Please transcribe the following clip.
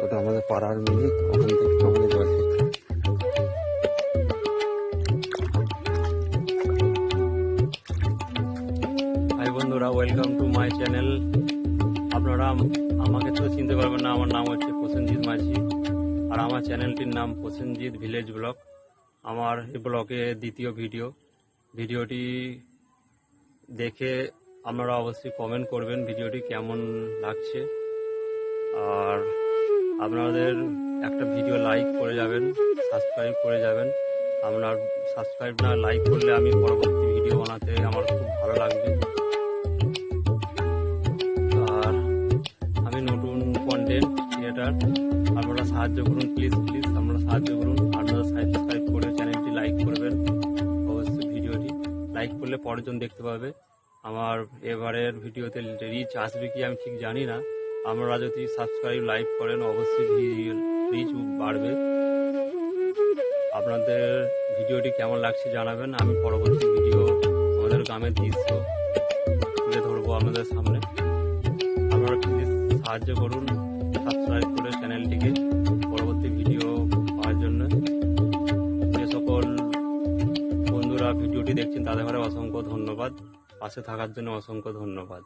ওটা আমাদের পাড়ার মিনি, ওখান থেকে আমাদের জল খেতে। হাই বন্ধুরা, ওয়েলকাম টু মাই চ্যানেল। আপনারা আমাকে তো চিনতে পারবেন না, আমার নাম হচ্ছে প্রসেনজিৎ মাঝি, আর আমার চ্যানেলটির নাম প্রসেনজিৎ ভিলেজ ব্লগ। আমার এই ব্লগে দ্বিতীয় ভিডিওটি দেখে আপনারা অবশ্যই কমেন্ট করবেন ভিডিওটি কেমন লাগছে, আর আপনাদের একটা ভিডিও লাইক করে যাবেন, সাবস্ক্রাইব করে যাবেন। আপনার সাবস্ক্রাইব না লাইক করলে আমি পরবর্তী ভিডিও বানাতে আমার খুব ভালো লাগবে। আর আমি নতুন কন্টেন্ট ক্রিয়েটার, আপনারা সাহায্য করুন, প্লিজ আপনারা সাহায্য করুন। আপনারা সাবস্ক্রাইব করে চ্যানেলটি লাইক করবেন, অবশ্যই ভিডিওটি লাইক করলে পরেরজন দেখতে পাবে। আমার এবারের ভিডিওতে রিচ আসবে কি আমি ঠিক জানি না, আপনারা যদি সাবস্ক্রাইব লাইক করেন অবশ্যই রিচ বাড়বে। আপনাদের ভিডিওটি কেমন লাগছে জানাবেন, আমি পরবর্তী ভিডিও আমাদের গ্রামের দৃশ্য তুলে ধরবো আপনাদের সামনে। আপনারা প্লিজ সাহায্য করুন সাবস্ক্রাইব করে চ্যানেলটিকে পরবর্তী ভিডিও পাওয়ার জন্য। যে সকল বন্ধুরা ভিডিওটি দেখছেন তাদের অসংখ্য ধন্যবাদ, পাশে থাকার জন্য অসংখ্য ধন্যবাদ।